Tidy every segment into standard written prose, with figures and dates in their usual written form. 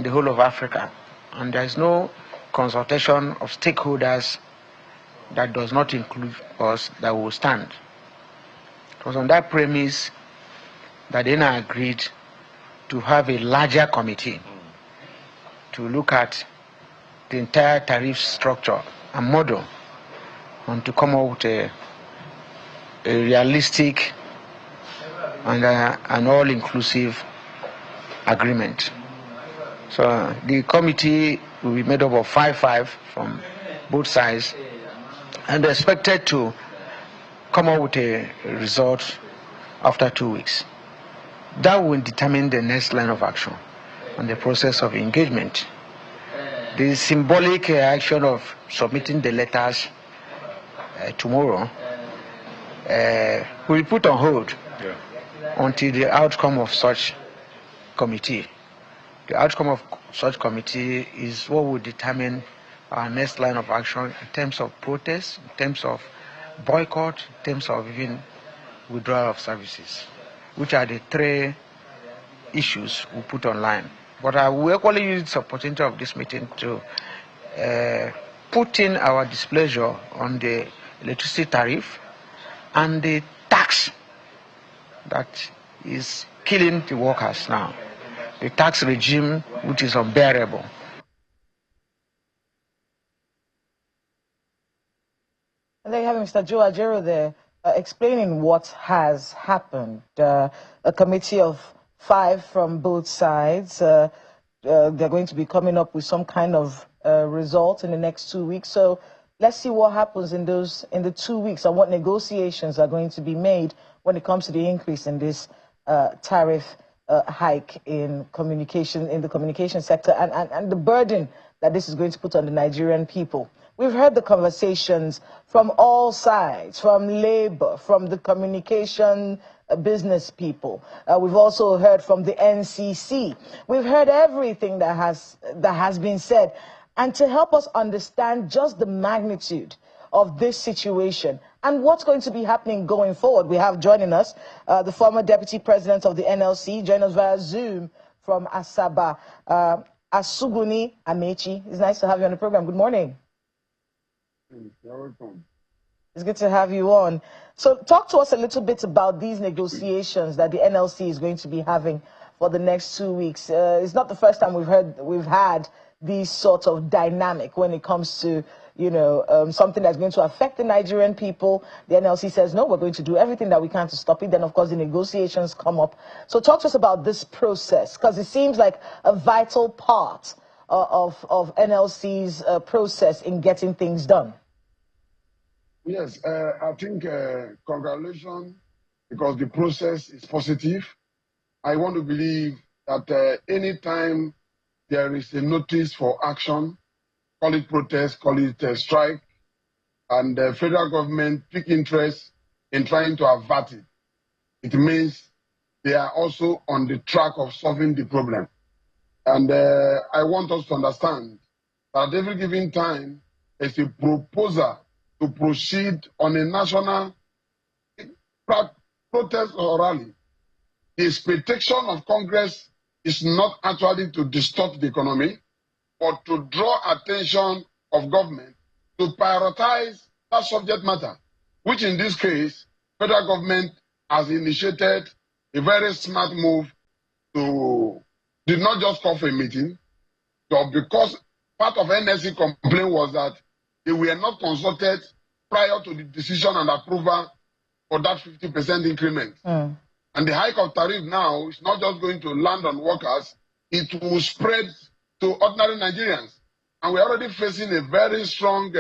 the whole of Africa, and there is no consultation of stakeholders that does not include us that will stand. It was on that premise that they now agreed to have a larger committee to look at the entire tariff structure and model and to come up with a realistic and an all-inclusive agreement. So the committee will be made up of 5 from both sides, and they're expected to come up with a result after 2 weeks. That will determine the next line of action and the process of engagement. The symbolic action of submitting the letters tomorrow will be put on hold until the outcome of such committee. The outcome of such committee is what will determine our next line of action in terms of protest, in terms of boycott, in terms of even withdrawal of services, which are the 3 issues we put online. But I will equally use this opportunity of this meeting to put in our displeasure on the electricity tariff and the tax that is killing the workers now. The tax regime, which is unbearable. And there you have Mr. Joe Ajero there explaining what has happened. A committee of 5 from both sides. They're going to be coming up with some kind of result in the next 2 weeks. So let's see what happens in the 2 weeks and what negotiations are going to be made when it comes to the increase in this tariff hike in the communication sector and the burden that this is going to put on the Nigerian people. We've heard the conversations from all sides, from labor, from the communication business people. We've also heard from the NCC. We've heard everything that has been said. And to help us understand just the magnitude of this situation and what's going to be happening going forward, we have joining us the former Deputy President of the NLC, joining us via Zoom from Asaba, Asuguni Amechi. It's nice to have you on the program. Good morning. You're welcome. It's good to have you on. So talk to us a little bit about these negotiations that the NLC is going to be having for the next 2 weeks. It's not the first time we've had these sorts of dynamic when it comes to, something that's going to affect the Nigerian people. The NLC says, no, we're going to do everything that we can to stop it. Then, of course, the negotiations come up. So talk to us about this process, because it seems like a vital part of NLC's process in getting things done. Yes, I think congratulations, because the process is positive. I want to believe that anytime there is a notice for action, call it protest, call it strike, and the federal government take interest in trying to avert it, it means they are also on the track of solving the problem. And I want us to understand that at every given time, there's a proposal to proceed on a national protest or rally. The expectation of Congress is not actually to distort the economy, but to draw attention of government to prioritize that subject matter, which in this case, federal government has initiated a very smart move did not just call for a meeting, but because part of NLC complaint was that they were not consulted prior to the decision and approval for that 50% increment. And the hike of tariff now is not just going to land on workers, it will spread to ordinary Nigerians. And we're already facing a very strong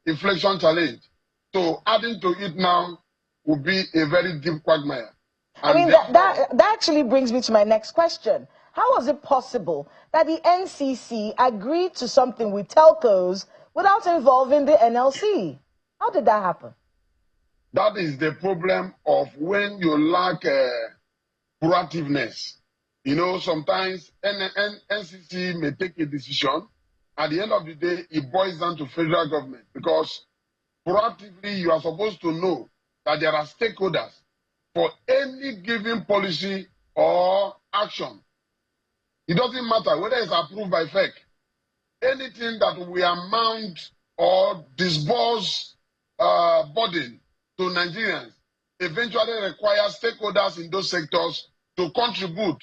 inflation challenge. So adding to it now will be a very deep quagmire. And I mean, that actually brings me to my next question. How was it possible that the NCC agreed to something with telcos without involving the NLC? How did that happen? That is the problem of when you lack proactiveness. Sometimes NCC may take a decision. At the end of the day, it boils down to federal government, because proactively you are supposed to know that there are stakeholders for any given policy or action. It doesn't matter whether it's approved by FEC. Anything that we amount or disburse burden to Nigerians eventually requires stakeholders in those sectors to contribute,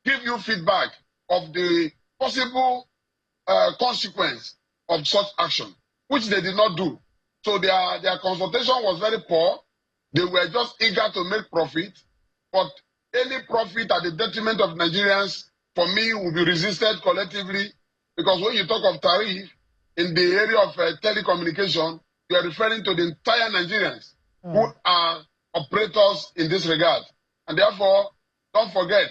give you feedback of the possible consequence of such action, which they did not do. So their consultation was very poor. They were just eager to make profit, but any profit at the detriment of Nigerians, for me, will be resisted collectively, because when you talk of tariff in the area of telecommunication, you are referring to the entire Nigerians who are operators in this regard. And therefore, don't forget,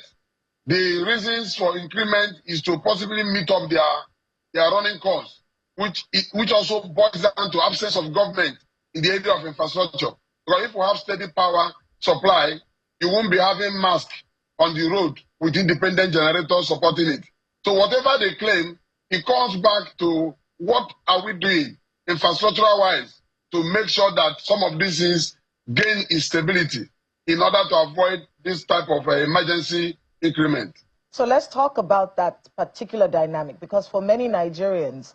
the reasons for increment is to possibly meet up their running costs, which also boils down to absence of government in the area of infrastructure. Because if we have steady power supply, you won't be having masks on the road with independent generators supporting it. So whatever they claim, it comes back to what are we doing infrastructural-wise to make sure that some of these things gain in stability in order to avoid this type of emergency increment. So let's talk about that particular dynamic, because for many Nigerians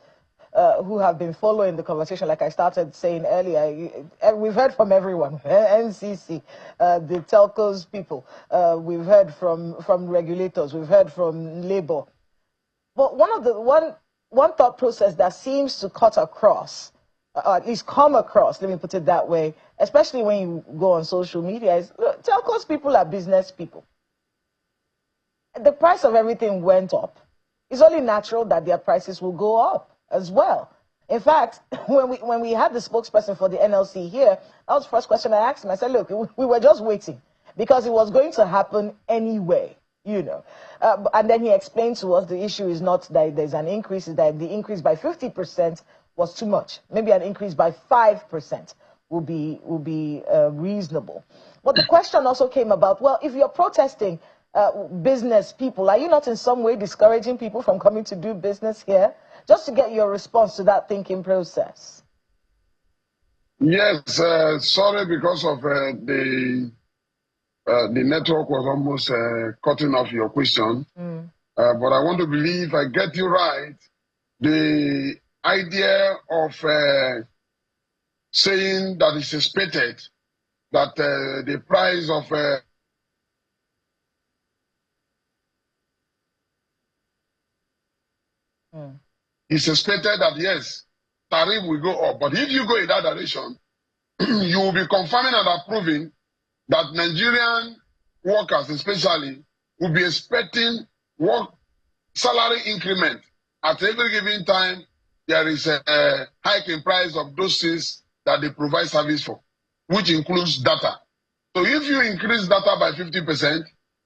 who have been following the conversation, like I started saying earlier, we've heard from everyone, NCC, the telcos people, we've heard from regulators, we've heard from labor. But one thought process that seems to cut across, or at least come across, let me put it that way, especially when you go on social media, is look, telcos people are business people. The price of everything went up. It's only natural that their prices will go up as well. In fact, when we had the spokesperson for the NLC here, that was the first question I asked him. I said, look, we were just waiting because it was going to happen anyway, you know. And then he explained to us the issue is not that there's an increase, is that the increase by 50% was too much. Maybe an increase by 5% will be reasonable. But the question also came about, well, if you're protesting business people, are you not in some way discouraging people from coming to do business here? Just to get your response to that thinking process. Yes, sorry, because of the network was almost cutting off your question. But I want to believe I get you right. The idea of saying that it's expected that the price of it's expected that, yes, tariff will go up. But if you go in that direction, you will be confirming and approving that Nigerian workers especially will be expecting work salary increment. At every given time, there is a hike in price of those things that they provide service for, which includes data. So if you increase data by 50%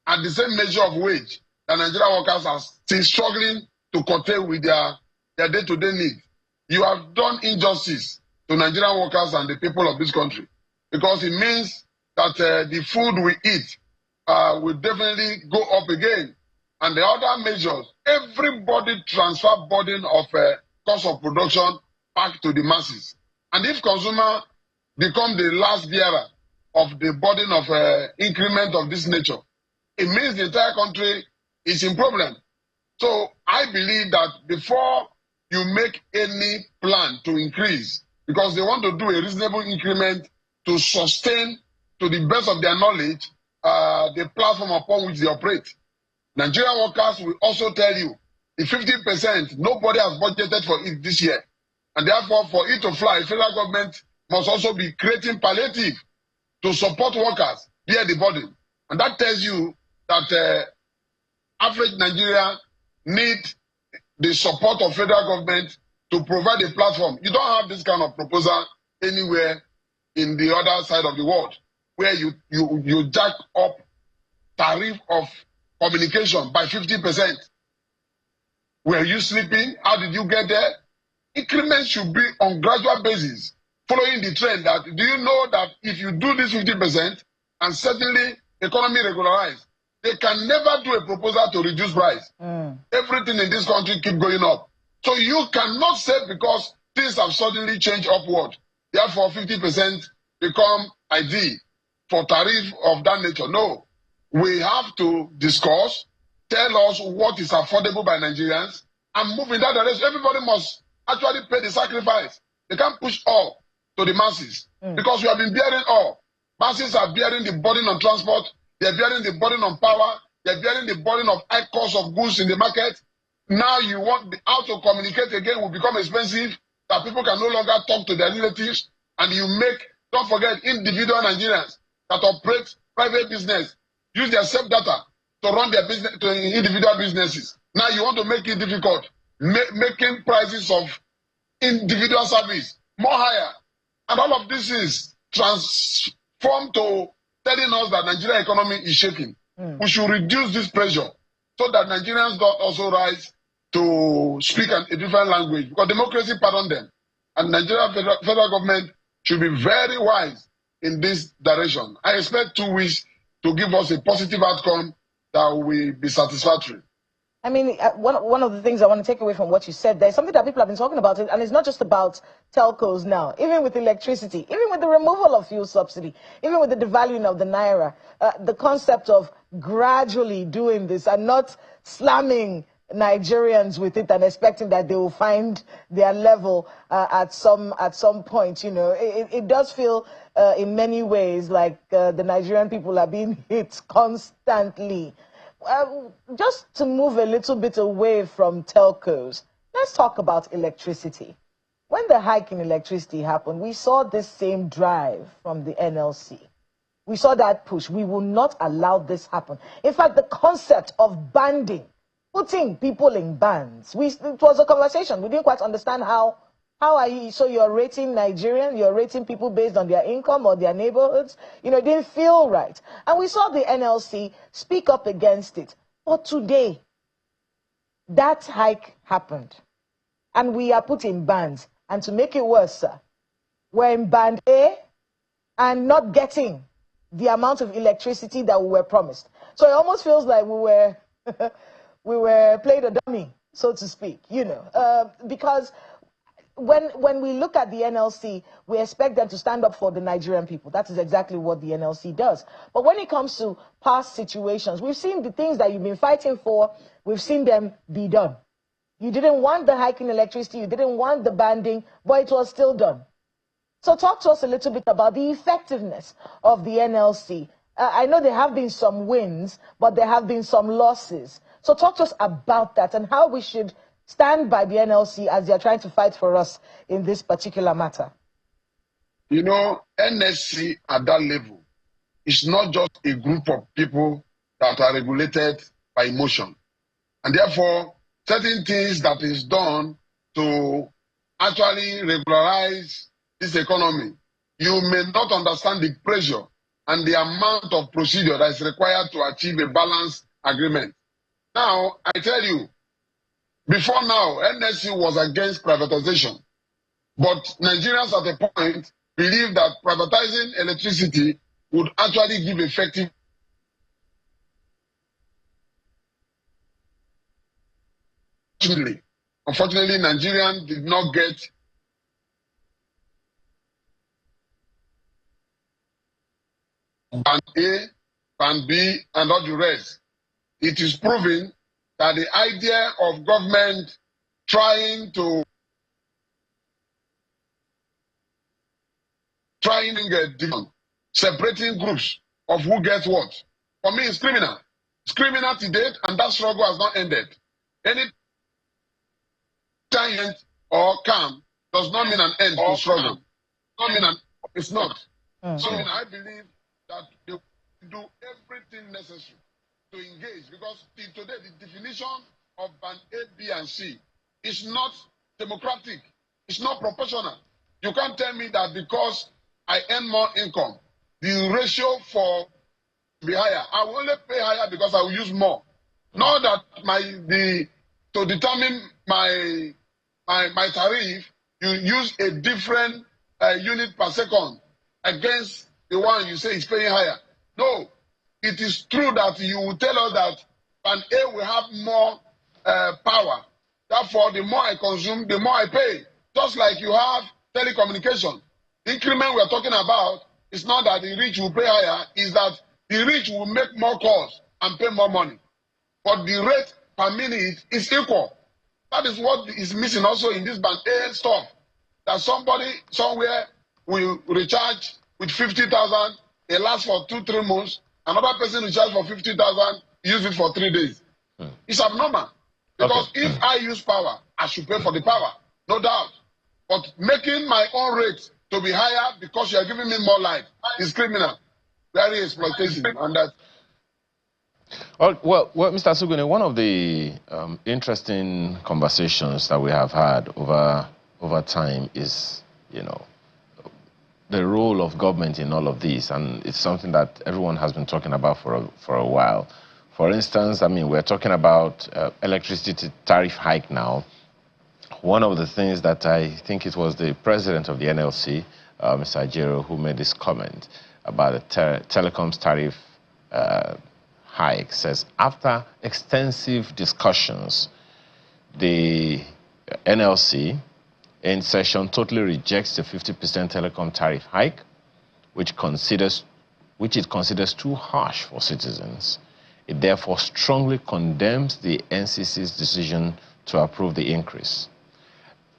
at the same measure of wage, the Nigerian workers are still struggling to curtail with their day-to-day need, you have done injustice to Nigerian workers and the people of this country, because it means that the food we eat will definitely go up again. And the other measures, everybody transfer burden of cost of production back to the masses. And if consumer become the last bearer of the burden of increment of this nature, it means the entire country is in problem. So I believe that before you make any plan to increase, because they want to do a reasonable increment to sustain, to the best of their knowledge, the platform upon which they operate. Nigerian workers will also tell you the 50%, nobody has budgeted for it this year. And therefore, for it to fly, federal government must also be creating palliative to support workers bear the burden. And that tells you that average Nigeria need the support of federal government to provide a platform. You don't have this kind of proposal anywhere in the other side of the world, where you jack up tariff of communication by 50%. Were you sleeping? How did you get there? Increments should be on gradual basis, following the trend that, do you know that if you do this 50% and certainly economy regularize, they can never do a proposal to reduce price. Everything in this country keep going up. So you cannot say because things have suddenly changed upward, therefore 50% become ideal for tariff of that nature. No, we have to discuss tell us what is affordable by Nigerians, and move in that direction. Everybody must actually pay the sacrifice. They can't push all to the masses because we have been bearing all. Masses are bearing the burden on transport. They're bearing the burden on power. They're bearing the burden of high cost of goods in the market. Now you want how to communicate again will become expensive, that people can no longer talk to their relatives, and you make, don't forget, individual Nigerians that operate private business use their self-data to run their business, to individual businesses. Now you want to make it difficult, making prices of individual service more higher. And all of this is transformed to telling us that Nigerian economy is shaking. We should reduce this pressure so that Nigerians don't also rise to speak a different language, because democracy pardon them. And Nigeria federal government should be very wise in this direction. I expect 2 weeks to give us a positive outcome that will be satisfactory. I mean, one of the things I want to take away from what you said, there's something that people have been talking about, and it's not just about telcos now. Even with electricity, even with the removal of fuel subsidy, even with the devaluing of the naira, the concept of gradually doing this and not slamming Nigerians with it and expecting that they will find their level at some point. You know, it does feel in many ways like the Nigerian people are being hit constantly. Just to move a little bit away from telcos, let's talk about electricity. When the hike in electricity happened, we saw this same drive from the NLC. We saw that push. We will not allow this happen. In fact, the concept of banding, putting people in bands, it was a conversation. We didn't quite understand how are you, so you're rating Nigerian, you're rating people based on their income or their neighborhoods. You know, it didn't feel right. And we saw the NLC speak up against it. But today, that hike happened. And we are put in bands. And to make it worse, sir, we're in band A and not getting the amount of electricity that we were promised. So it almost feels like we were played a dummy, so to speak, you know, because when we look at the NLC, we expect them to stand up for the Nigerian people. That is exactly what the NLC does. But when it comes to past situations, we've seen the things that you've been fighting for, we've seen them be done. You didn't want the hike in electricity, you didn't want the banding, but it was still done. So talk to us a little bit about the effectiveness of the NLC. I know there have been some wins, but there have been some losses. So talk to us about that and how we should stand by the NLC as they are trying to fight for us in this particular matter. You know, NSC at that level is not just a group of people that are regulated by emotion. And therefore, certain things that is done to actually regularize this economy, you may not understand the pressure and the amount of procedure that is required to achieve a balanced agreement. Now, I tell you, before now, NSC was against privatization. But Nigerians at the point believe that privatizing electricity would actually give effective. Unfortunately, Nigerians did not get Band A, Band B, and all the rest. It is proven that the idea of government trying to get division, separating groups of who gets what, for me, it's criminal. It's criminal to date, and that struggle has not ended. Any giant or calm does not mean an end to struggle. It's not. So I believe that they do everything necessary to engage, because today the definition of band A, B, and C is not democratic. It's not proportional. You can't tell me that because I earn more income, the ratio for be higher. I will only pay higher because I will use more. Not that to determine my tariff, you use a different unit per second against the one you say is paying higher. No. It is true that you will tell us that Band A will have more power. Therefore, the more I consume, the more I pay. Just like you have telecommunication. The increment we are talking about is not that the rich will pay higher, is that the rich will make more calls and pay more money. but the rate per minute is equal. That is what is missing also in this band A stuff. That somebody somewhere will recharge with 50,000, it lasts for 2-3 months. Another person recharge for 50,000, use it for 3 days. It's abnormal. Because if I use power, I should pay for the power, no doubt. But making my own rate to be higher because you are giving me more life is criminal. Very exploitation. And that. Well, Mr. Sugune, one of the interesting conversations that we have had over time is, you know, the role of government in all of this, and it's something that everyone has been talking about for a while. For instance, I mean, we're talking about electricity tariff hike now. One of the things that I think it was the president of the NLC, Mr. Ajero, who made this comment about the telecoms tariff hike, says after extensive discussions, the NLC in session totally rejects the 50% telecom tariff hike, which it considers too harsh for citizens. It therefore strongly condemns the NCC's decision to approve the increase.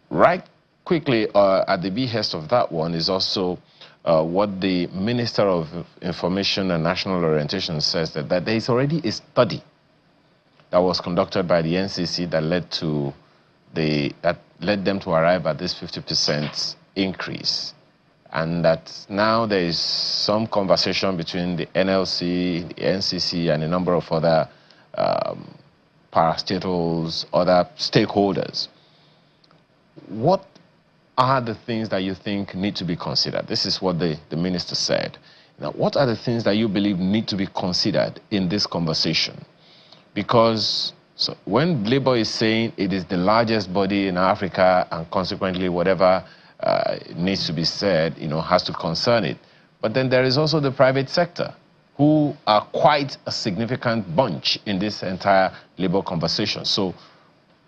Right quickly, at the behest of that one is also what the Minister of Information and National Orientation says, that there is already a study that was conducted by the NCC that led them to arrive at this 50% increase, and that now there is some conversation between the NLC, the NCC, and a number of other parastatals, other stakeholders. What are the things that you think need to be considered? This is what the minister said. Now, what are the things that you believe need to be considered in this conversation? Because when Labour is saying it is the largest body in Africa and consequently whatever needs to be said, you know, has to concern it. But then there is also the private sector, who are quite a significant bunch in this entire Labour conversation. So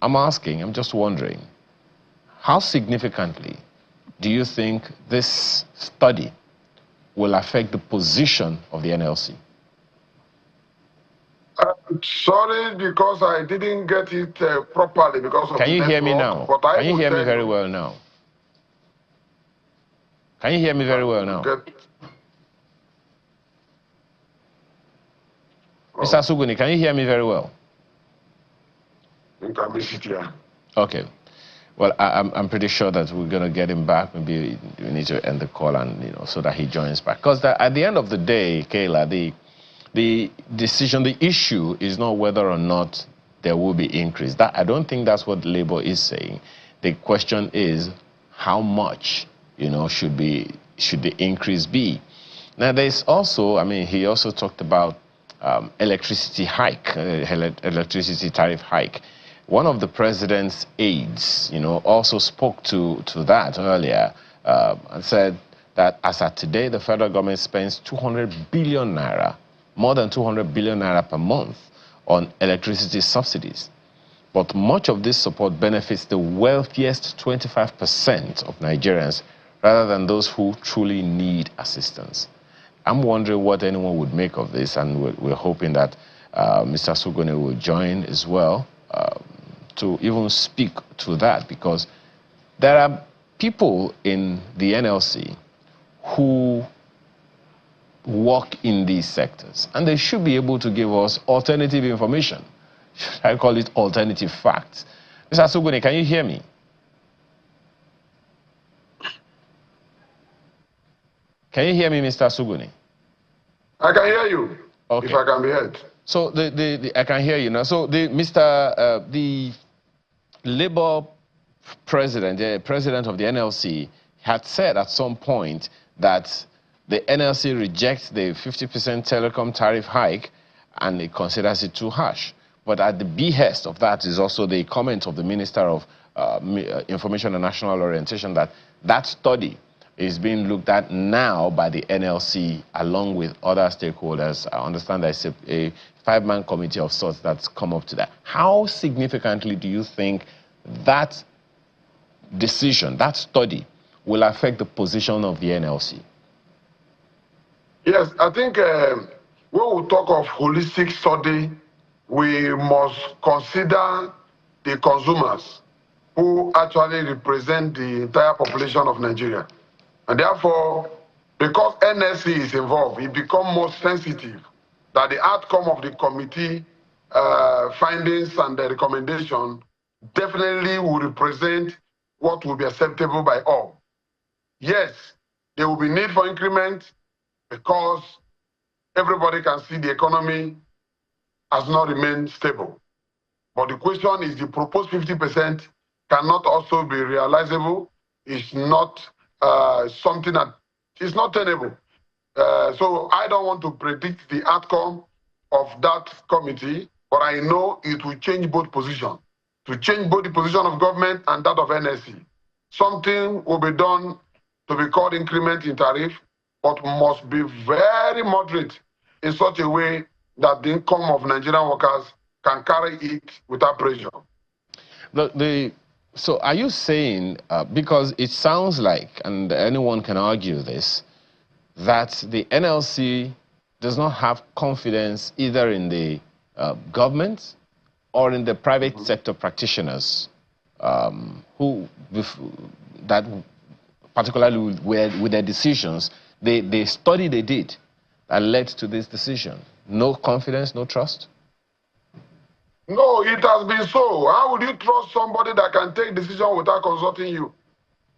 I'm just wondering, how significantly do you think this study will affect the position of the NLC? Sorry, because I didn't get it properly because of Can you the hear me network, now? but Can you hear me very well now? Can you hear me very well now? Mr. Suguni, can you hear me very well? Okay. Well, I'm pretty sure that we're going to get him back. Maybe we need to end the call and, you know, so that he joins back. Because at the end of the day, Kayla, the decision, the issue is not whether or not there will be increase. I don't think that's what Labour is saying. The question is how much, you know, should the increase be? Now, there's also, I mean, he also talked about electricity hike, electricity tariff hike. One of the president's aides, you know, also spoke to that earlier and said that as at today, the federal government spends 200 billion naira, more than 200 billion naira per month on electricity subsidies. But much of this support benefits the wealthiest 25% of Nigerians rather than those who truly need assistance. I'm wondering what anyone would make of this, and we're hoping that Mr. Sugone will join as well to even speak to that, because there are people in the NLC who work in these sectors, and they should be able to give us alternative information. I call it alternative facts. Mr. Sugone, can you hear me? Can you hear me, Mr. Sugune? I can hear you. Okay. If I can be heard. So I can hear you now. So the Labour president, the president of the NLC, had said at some point that the NLC rejects the 50% telecom tariff hike and it considers it too harsh. But at the behest of that is also the comment of the Minister of Information and National Orientation that study is being looked at now by the NLC along with other stakeholders. I understand there's a 5-man committee of sorts that's come up to that. How significantly do you think that decision, that study, will affect the position of the NLC? Yes, I think when we talk of holistic study, we must consider the consumers who actually represent the entire population of Nigeria. And therefore, because NLC is involved, it becomes more sensitive that the outcome of the committee findings and the recommendation definitely will represent what will be acceptable by all. Yes, there will be need for increment because everybody can see the economy has not remained stable. But the question is, the proposed 50% cannot also be realizable. It's not something that is not tenable. So I don't want to predict the outcome of that committee, but I know it will change both positions, to change both the position of government and that of NLC. Something will be done to be called increment in tariff, but must be very moderate in such a way that the income of Nigerian workers can carry it without pressure. So are you saying, because it sounds like, and anyone can argue this, that the NLC does not have confidence either in the government or in the private sector practitioners that particularly with their decisions, the study they did that led to this decision? No confidence, no trust? No, it has been so. How would you trust somebody that can take decision without consulting you?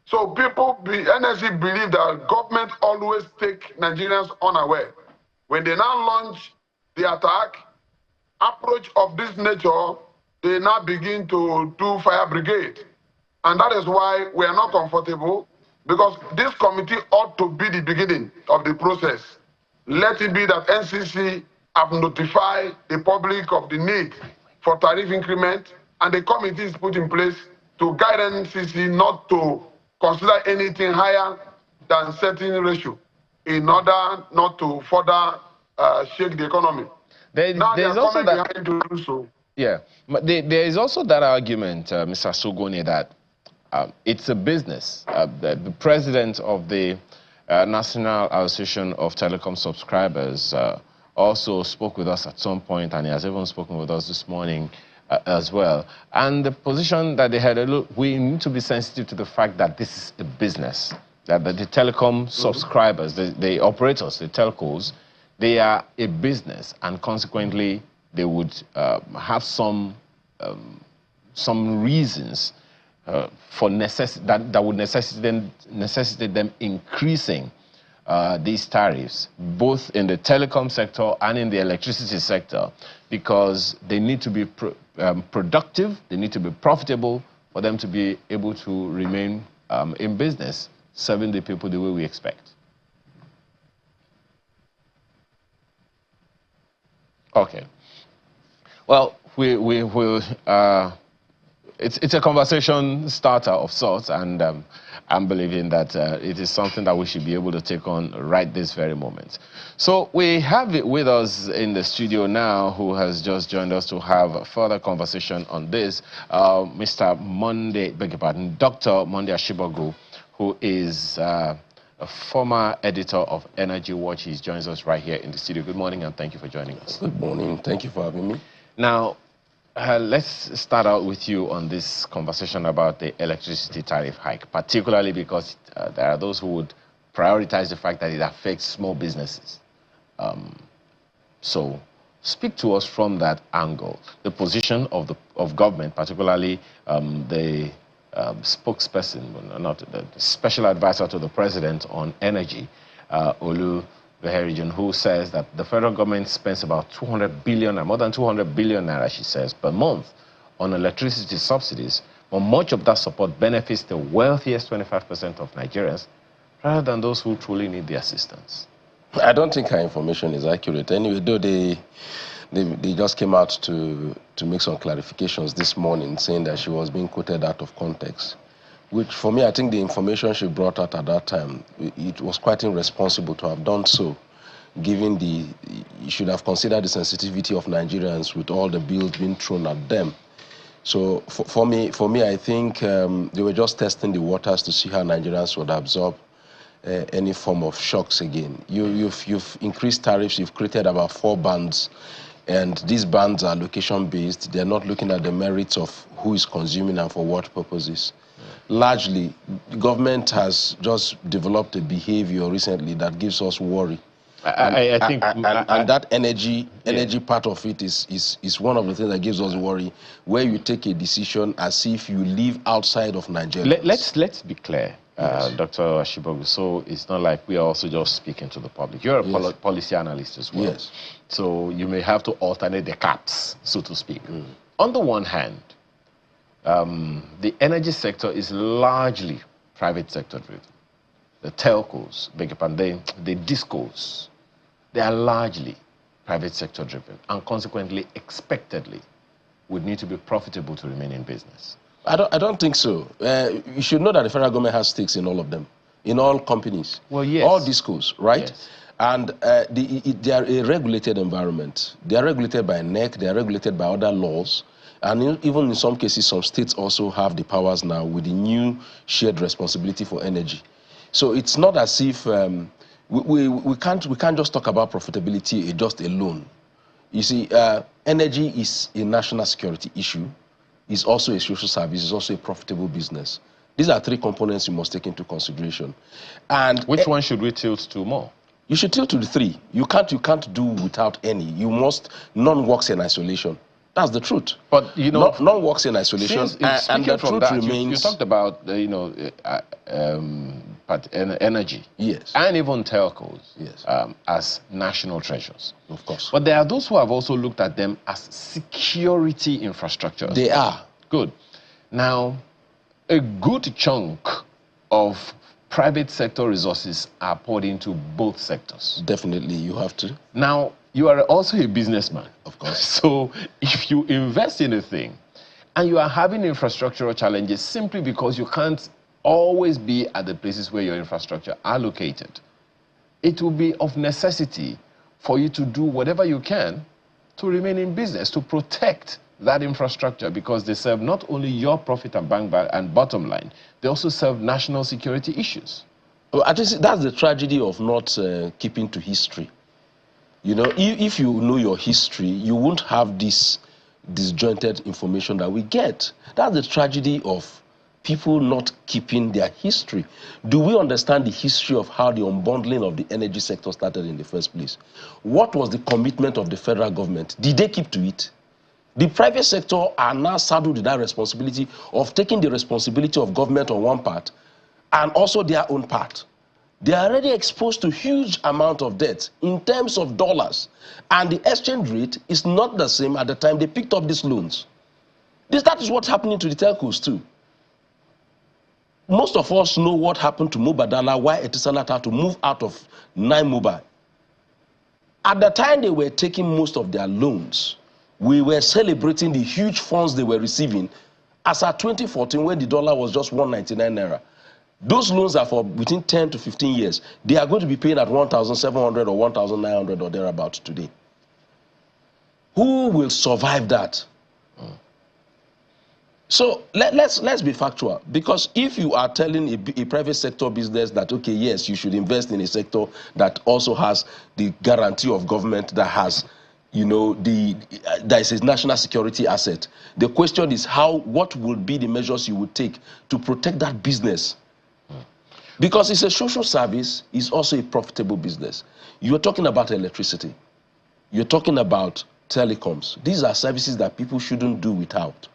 So NLC believe that government always take Nigerians unaware. When they now launch the attack, approach of this nature, they now begin to do fire brigade. And that is why we are not comfortable, because this committee ought to be the beginning of the process. Let it be that NCC have notified the public of the need for tariff increment, and the committee is put in place to guide NCC not to consider anything higher than certain ratio in order not to further shake the economy. There's also that, behind to do so. Yeah, but there is also that argument, Mr. Sogone, that it's a business. The president of the National Association of Telecom Subscribers also spoke with us at some point, and he has even spoken with us this morning as well. And the position that they had, look, we need to be sensitive to the fact that this is a business, that the telecom subscribers, the operators, the telcos, they are a business, and consequently they would have some reasons for that would necessitate them increasing these tariffs, both in the telecom sector and in the electricity sector, because they need to be productive, they need to be profitable for them to be able to remain in business, serving the people the way we expect. Okay. Well, we will. It's a conversation starter of sorts, and I'm believing that it is something that we should be able to take on right this very moment. So we have it with us in the studio now, who has just joined us to have a further conversation on this, Mr. Dr. Monday Ashibogu, who is a former editor of Energy Watch. He joins us right here in the studio. Good morning, and thank you for joining us. Good morning. Thank you for having me. Now, let's start out with you on this conversation about the electricity tariff hike, particularly because there are those who would prioritize the fact that it affects small businesses. So speak to us from that angle, the position of government, particularly the spokesperson, not the special advisor to the president on energy, Olu Beherijan, who says that the federal government spends about 200 billion, or more than 200 billion naira, she says, per month on electricity subsidies, but much of that support benefits the wealthiest 25% of Nigerians rather than those who truly need the assistance. I don't think her information is accurate. Anyway, though they just came out to make some clarifications this morning, saying that she was being quoted out of context, which for me, I think the information she brought out at that time, it was quite irresponsible to have done so, given you should have considered the sensitivity of Nigerians with all the bills being thrown at them. So for me, I think they were just testing the waters to see how Nigerians would absorb any form of shocks again. You've increased tariffs, you've created about 4 bands and these bans are location-based. They're not looking at the merits of who is consuming and for what purposes. Largely, the government has just developed a behavior recently that gives us worry. I think... And that energy part of it is one of the things that gives us worry, where you take a decision as if you live outside of Nigeria. Let's be clear, yes. Dr. Ashibogu, so it's not like we are also just speaking to the public. You're a yes. policy analyst as well. Yes. So you may have to alternate the caps, so to speak. On the one hand, the energy sector is largely private sector driven. The telcos, the discos, they are largely private sector driven, and consequently, expectedly, would need to be profitable to remain in business. I don't think so. You should know that the federal government has stakes in all of them, in all companies. Well, yes. All discos, right? Yes. And they are a regulated environment. They are regulated by NEC, they are regulated by other laws. And even in some cases, some states also have the powers now with the new shared responsibility for energy. So it's not as if we can't just talk about profitability just alone. You see, energy is a national security issue. It's also a social service. It's also a profitable business. These are three components you must take into consideration. And which one should we tilt to more? You should tilt to the three. You can't do without any. You must. None works in isolation. That's the truth. But you know, none works in isolation. And the truth remains. You talked about energy, yes, and even telcos, yes, as national treasures, of course. But there are those who have also looked at them as security infrastructure. They are good. Now, a good chunk of private sector resources are poured into both sectors. Definitely, you have to. Now, you are also a businessman. Of course. So if you invest in a thing and you are having infrastructural challenges simply because you can't always be at the places where your infrastructure are located, it will be of necessity for you to do whatever you can to remain in business, to protect that infrastructure, because they serve not only your profit and bottom line, they also serve national security issues. Well, I think that's the tragedy of not keeping to history. You know, if you know your history, you won't have this disjointed information that we get. That's the tragedy of people not keeping their history. Do we understand the history of how the unbundling of the energy sector started in the first place? What was the commitment of the federal government? Did they keep to it? The private sector are now saddled with that responsibility of taking the responsibility of government on one part and also their own part. They are already exposed to huge amount of debt in terms of dollars, and the exchange rate is not the same at the time they picked up these loans. That is what's happening to the telcos too. Most of us know what happened to Mubadala, why Etisalat had to move out of 9 Mobile. At the time they were taking most of their loans, we were celebrating the huge funds they were receiving as at 2014, when the dollar was just 199 naira. Those loans are for between 10 to 15 years. They are going to be paying at 1,700 or 1,900 or thereabouts today. Who will survive that? So let's be factual, because if you are telling a private sector business that, okay, yes, you should invest in a sector that also has the guarantee of government, that has, you know, that is a national security asset, the question is what would be the measures you would take to protect that business? Because it's a social service, it's also a profitable business. You're talking about electricity. You're talking about telecoms. These are services that people shouldn't do without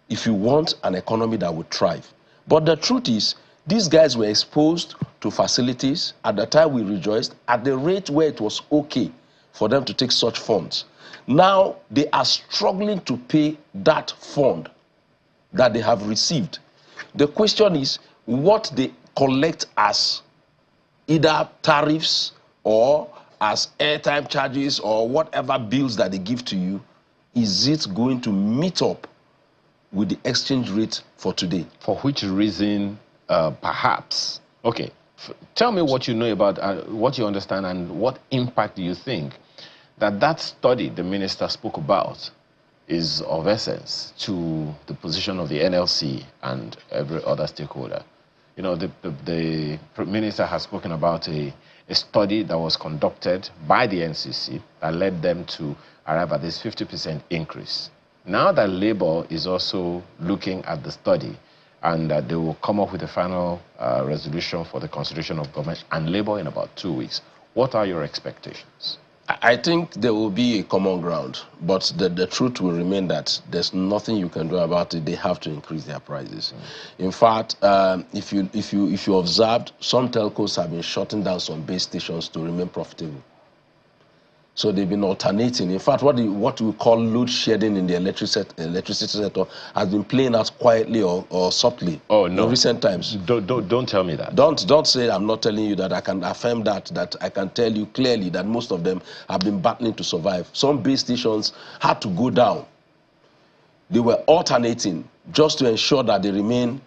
if you want an economy that would thrive. But the truth is, these guys were exposed to facilities at the time we rejoiced at the rate where it was okay for them to take such funds. Now they are struggling to pay that fund that they have received. The question is, what they collect as either tariffs or as airtime charges or whatever bills that they give to you, is it going to meet up with the exchange rate for today? For which reason, perhaps? Okay, tell me what you know about, what you understand, and what impact do you think that study the minister spoke about is of essence to the position of the NLC and every other stakeholder? You know, the minister has spoken about a study that was conducted by the NCC that led them to arrive at this 50% increase. Now that Labour is also looking at the study and they will come up with a final resolution for the constitution of government and Labour in about 2 weeks, what are your expectations? I think there will be a common ground, but the truth will remain that there's nothing you can do about it. They have to increase their prices. In fact, if you observed, some telcos have been shutting down some base stations to remain profitable. So they've been alternating. In fact, what we call load shedding in the electricity sector has been playing out quietly or subtly in recent times. Don't tell me that. Don't say I'm not telling you that. I can affirm that I can tell you clearly that most of them have been battling to survive. Some base stations had to go down. They were alternating just to ensure that they remain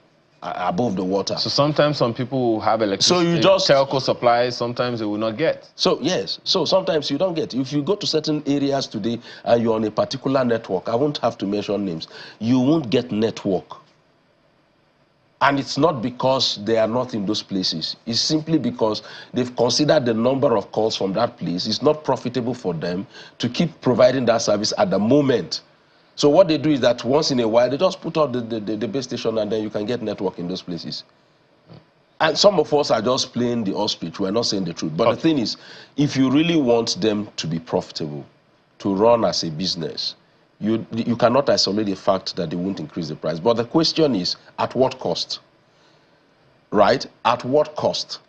above the water. So sometimes some people have electricity, telco supplies, sometimes they will not get. So yes, so sometimes you don't get. If you go to certain areas today and you're on a particular network, I won't have to mention names, you won't get network. And it's not because they are not in those places. It's simply because they've considered the number of calls from that place. It's not profitable for them to keep providing that service at the moment. So what they do is that once in a while, they just put out the base station and then you can get network in those places. And some of us are just playing the ostrich. We're not saying the truth. But the thing is, if you really want them to be profitable, to run as a business, you cannot isolate the fact that they won't increase the price. But the question is, at what cost? Right? At what cost?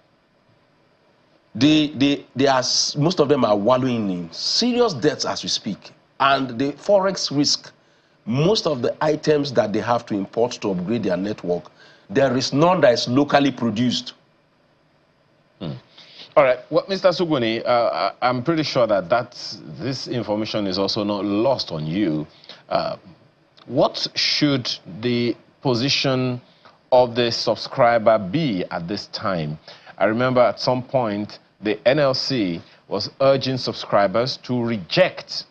Most of them are wallowing in serious debts as we speak. And the forex risk, most of the items that they have to import to upgrade their network, there is none that is locally produced. All right, well, Mr. Suguni, I'm pretty sure that this information is also not lost on you. What should the position of the subscriber be at this time? I remember at some point the NLC was urging subscribers to reject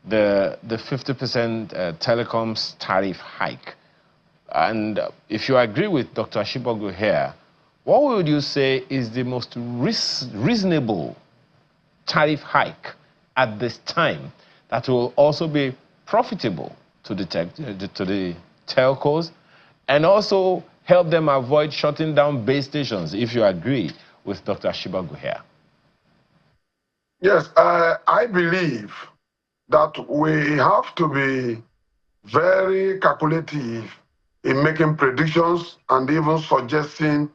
the 50% telecoms tariff hike. And if you agree with Dr. Ashibogu here, what would you say is the most reasonable tariff hike at this time that will also be profitable to the telcos and also help them avoid shutting down base stations, if you agree with Dr. Ashibogu here? Yes, I believe that we have to be very calculative in making predictions and even suggesting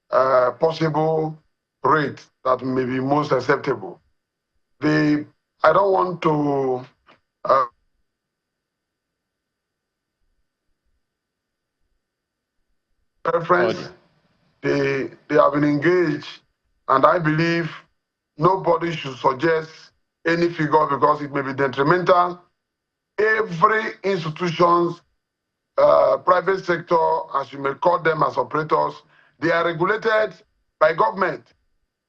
possible rates that may be most acceptable. I don't want to reference. They have been engaged, and I believe nobody should suggest any figure because it may be detrimental. Every institutions, private sector, as you may call them as operators, they are regulated by government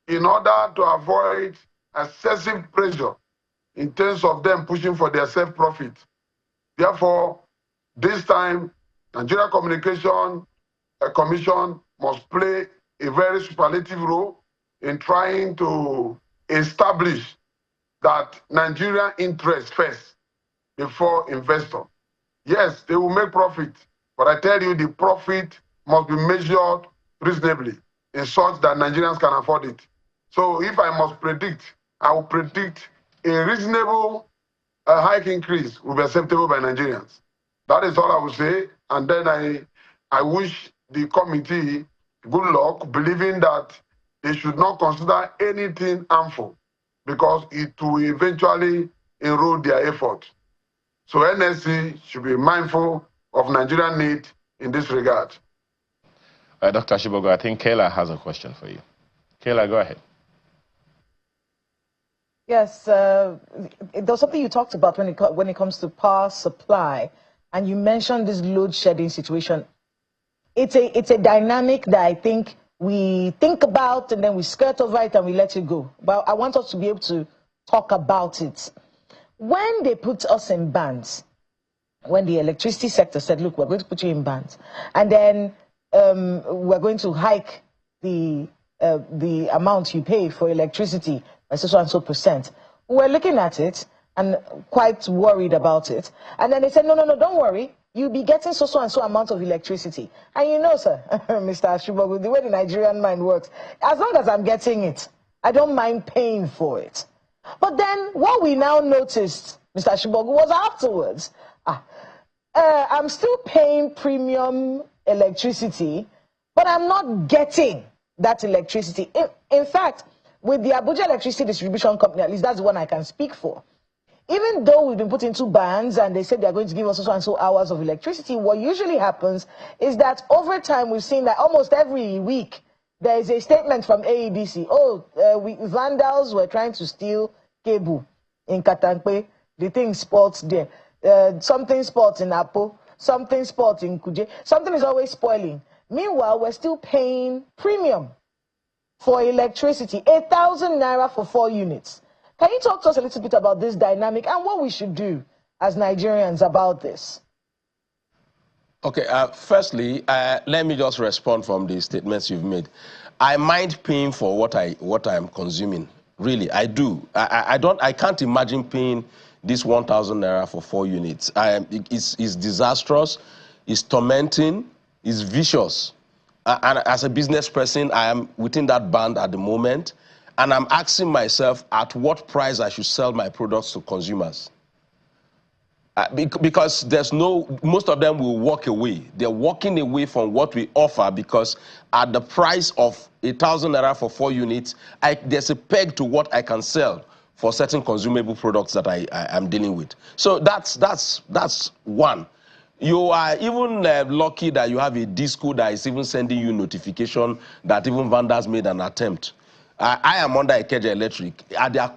in order to avoid excessive pressure in terms of them pushing for their self-profit. Therefore, this time, Nigeria Communication Commission must play a very superlative role in trying to establish that Nigerian interest first before investor. Yes, they will make profit, but I tell you the profit must be measured reasonably in such that Nigerians can afford it. So if I must predict, I will predict a reasonable hike increase will be acceptable by Nigerians. That is all I will say. And then I wish the committee good luck, believing that they should not consider anything harmful because it will eventually erode their effort. So NLC should be mindful of Nigerian need in this regard. Dr. Ashibogu, I think Kayla has a question for you. Kayla, go ahead. Yes, there was something you talked about when it comes to power supply, and you mentioned this load shedding situation. It's a dynamic that I think we think about and then we skirt over it and we let it go. But I want us to be able to talk about it. When they put us in bands, when the electricity sector said, look, we're going to put you in bands, and then we're going to hike the amount you pay for electricity by so and so percent. We're looking at it, and quite worried about it. And then they said, no, don't worry. You'll be getting so and so amount of electricity. And you know, sir, Mr. Ashibogu, the way the Nigerian mind works, as long as I'm getting it, I don't mind paying for it. But then what we now noticed, Mr. Ashibogu, was afterwards, I'm still paying premium electricity, but I'm not getting that electricity. In fact, with the Abuja Electricity Distribution Company, at least that's the one I can speak for, even though we've been put into bans and they said they're going to give us so and so hours of electricity, what usually happens is that over time we've seen that almost every week there is a statement from AEDC. Vandals were trying to steal cable in Katankwe. The thing spots there. Something spots in Apo. Something spots in Kuje. Something is always spoiling. Meanwhile, we're still paying premium for electricity, 8,000 naira for 4 units. Can you talk to us a little bit about this dynamic and what we should do as Nigerians about this? Okay, firstly, let me just respond from the statements you've made. I mind paying for what I'm consuming. Really, I do. I can't imagine paying this 1,000 naira for 4 units. It's disastrous, it's tormenting, it's vicious. And as a business person, I am within that band at the moment, and I'm asking myself at what price I should sell my products to consumers. Because most of them will walk away. They're walking away from what we offer because at the price of 1,000 naira for 4 units, there's a peg to what I can sell for certain consumable products that I am dealing with. So that's one. You are even lucky that you have a disco that is even sending you notification that even vendors made an attempt. I am under Ikeja Electric. At their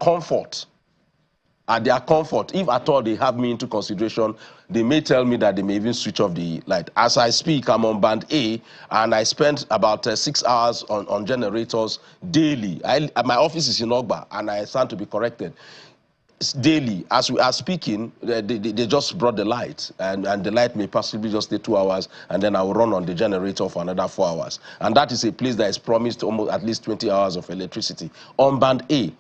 comfort, if at all they have me into consideration, they may tell me that they may even switch off the light. As I speak, I'm on band A, and I spend about 6 hours on generators daily. My office is in Ogba, and I stand to be corrected. It's daily. As we are speaking, they just brought the light, and the light may possibly just stay 2 hours, and then I will run on the generator for another 4 hours. And that is a place that is promised almost at least 20 hours of electricity on band A.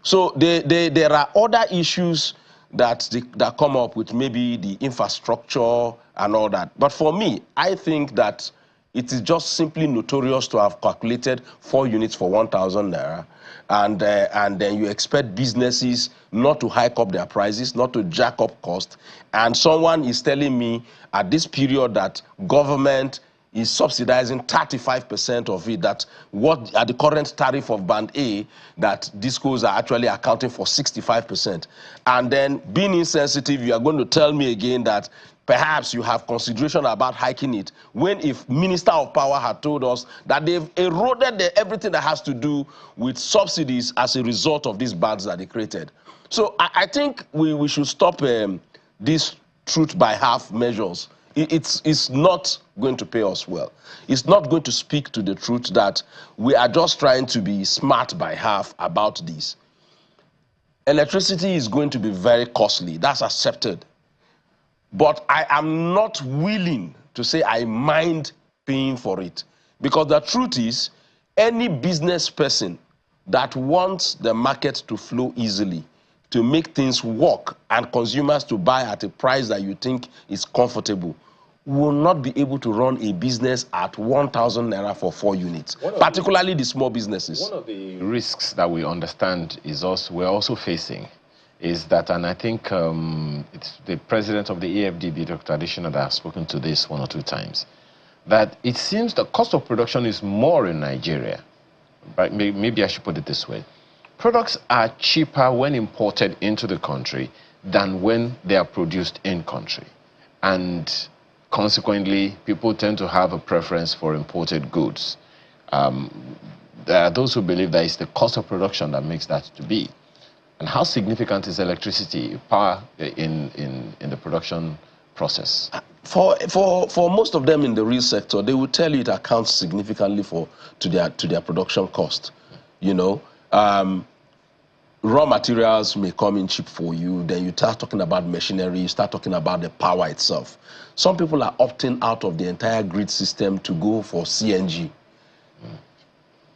So there are other issues that come up with maybe the infrastructure and all that. But for me, I think that it is just simply notorious to have calculated 4 units for 1,000 naira. And then you expect businesses not to hike up their prices, not to jack up cost. And someone is telling me at this period that government is subsidizing 35% of it, that what at the current tariff of band A, that discos are actually accounting for 65%. And then being insensitive, you are going to tell me again that perhaps you have consideration about hiking it, when if Minister of Power had told us that they've eroded everything that has to do with subsidies as a result of these bands that they created. So I think we should stop these truth by half measures. It's not going to pay us well. It's not going to speak to the truth that we are just trying to be smart by half about this. Electricity is going to be very costly. That's accepted. But I am not willing to say I mind paying for it. Because the truth is, any business person that wants the market to flow easily, to make things work and consumers to buy at a price that you think is comfortable, will not be able to run a business at 1,000 naira for 4 units, particularly the small businesses. One of the risks that we understand we're also facing is that, and I think it's the president of the AFDB, Dr. Additional, that has spoken to this 1 or 2 times, that it seems the cost of production is more in Nigeria. But maybe I should put it this way. Products are cheaper when imported into the country than when they are produced in country. And consequently, people tend to have a preference for imported goods. There are those who believe that it's the cost of production that makes that to be. And how significant is electricity power in the production process? For most of them in the real sector, they will tell you it accounts significantly to their production cost. You know, raw materials may come in cheap for you. Then you start talking about machinery. You start talking about the power itself. Some people are opting out of the entire grid system to go for CNG,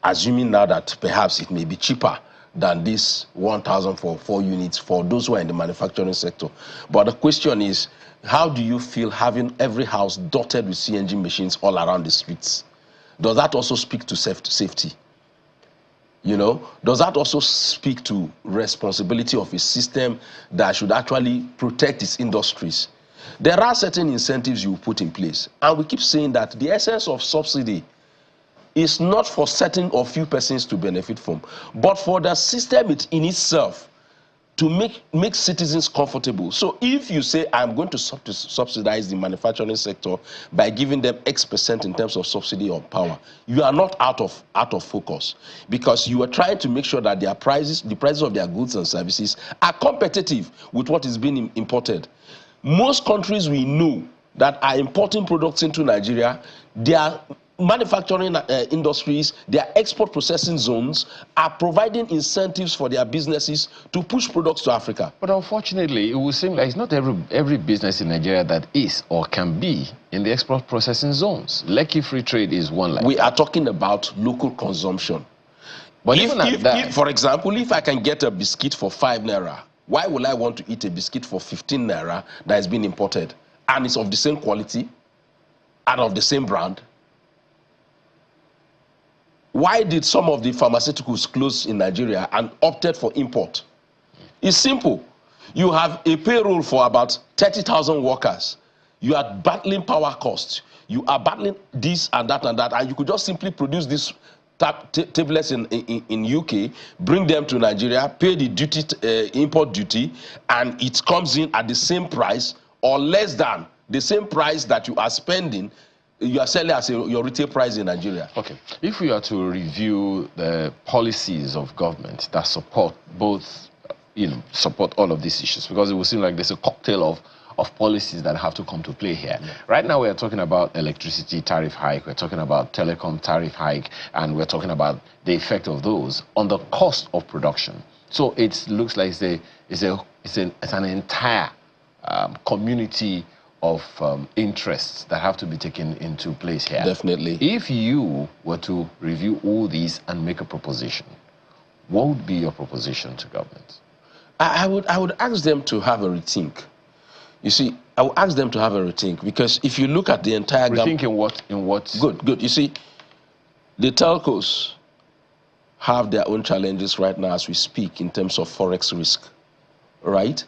assuming now that perhaps it may be cheaper than this 1,000 for 4 units for those who are in the manufacturing sector. But the question is, how do you feel having every house dotted with CNG machines all around the streets? Does that also speak to safety? You know, does that also speak to responsibility of a system that should actually protect its industries? There are certain incentives you put in place, and we keep saying that the essence of subsidy is not for certain or few persons to benefit from, but for the system in itself to make citizens comfortable. So if you say, I'm going to subsidize the manufacturing sector by giving them X% in terms of subsidy on power, you are not out of focus, because you are trying to make sure that their prices, the prices of their goods and services, are competitive with what is being imported. Most countries we know that are importing products into Nigeria, their manufacturing industries, their export processing zones are providing incentives for their businesses to push products to Africa. But unfortunately, it would seem like it's not every business in Nigeria that is or can be in the export processing zones. Lekki Free Trade is one like We that. are talking about local consumption. But if, for example, if I can get a biscuit for 5 naira, why will I want to eat a biscuit for 15 naira that has been imported and it's of the same quality and of the same brand? Why did some of the pharmaceuticals close in Nigeria and opted for import? It's simple. You have a payroll for about 30,000 workers. You are battling power costs. You are battling this and that, and you could just simply produce these tablets in UK, bring them to Nigeria, pay the duty, import duty, and it comes in at the same price or less than the same price that you are spending. You are selling as your retail price in Nigeria. Okay. If we are to review the policies of government that support both, support all of these issues, because it will seem like there's a cocktail of policies that have to come to play here. Yeah. Right now, we're talking about electricity tariff hike, we're talking about telecom tariff hike, and we're talking about the effect of those on the cost of production. So it looks like it's an entire community of interests that have to be taken into place here. Definitely. If you were to review all these and make a proposition, what would be your proposition to government? I would ask them to have a rethink. You see, I would ask them to have a rethink, because if you look at the entire rethink in what? Good. You see, the telcos have their own challenges right now as we speak in terms of forex risk, right?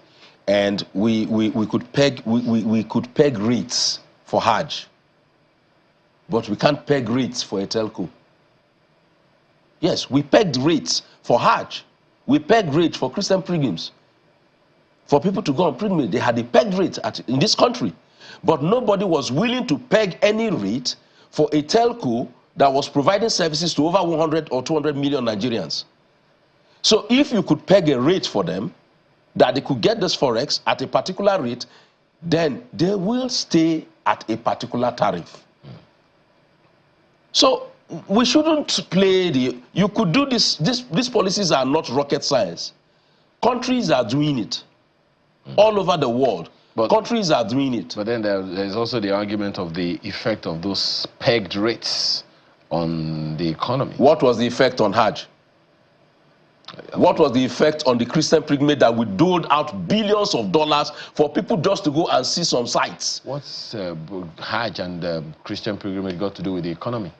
And we could peg rates for Hajj, but we can't peg rates for a telco. Yes, we pegged rates for Hajj. We pegged rates for Christian pilgrims. For people to go on pilgrimage, they had a pegged rate in this country. But nobody was willing to peg any rate for a telco that was providing services to over 100 or 200 million Nigerians. So if you could peg a rate for them, that they could get this forex at a particular rate, then they will stay at a particular tariff. So we shouldn't play you could do this. These policies are not rocket science. Countries are doing it all over the world. But countries are doing it. But then there's also the argument of the effect of those pegged rates on the economy. What was the effect on Hajj? What was the effect on the Christian pilgrimage that we doled out billions of dollars for people just to go and see some sites? What's Hajj and Christian pilgrimage got to do with the economy?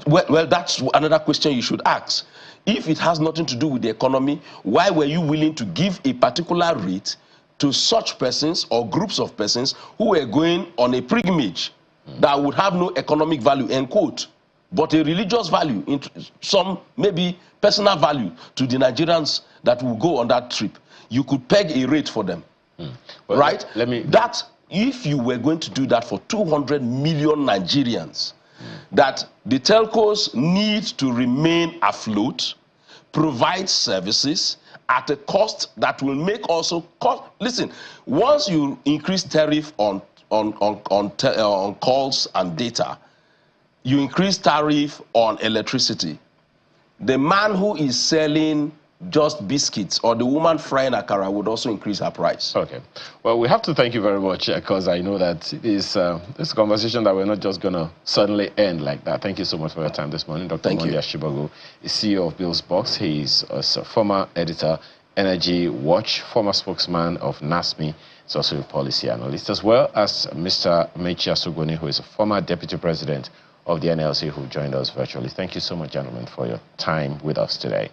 Well, that's another question you should ask. If it has nothing to do with the economy, why were you willing to give a particular rate to such persons or groups of persons who were going on a pilgrimage that would have no economic value, end quote, but a religious value, some maybe personal value to the Nigerians that will go on that trip? You could peg a rate for them, well, right? That if you were going to do that for 200 million Nigerians, that the telcos need to remain afloat, provide services at a cost that will make also cost. Listen, once you increase tariff on calls and data, you increase tariff on electricity. The man who is selling just biscuits, or the woman frying akara would also increase her price. Okay. Well, we have to thank you very much because I know that this a conversation that we're not just going to suddenly end like that. Thank you so much for your time this morning. Dr. Monday Ashibagu is CEO of Bill's Box. He's a former editor, Energy Watch, former spokesman of NASME. He's also a policy analyst, as well as Mr. Mechi Asogoni, who is a former deputy president of the NLC, who joined us virtually. Thank you so much, gentlemen, for your time with us today.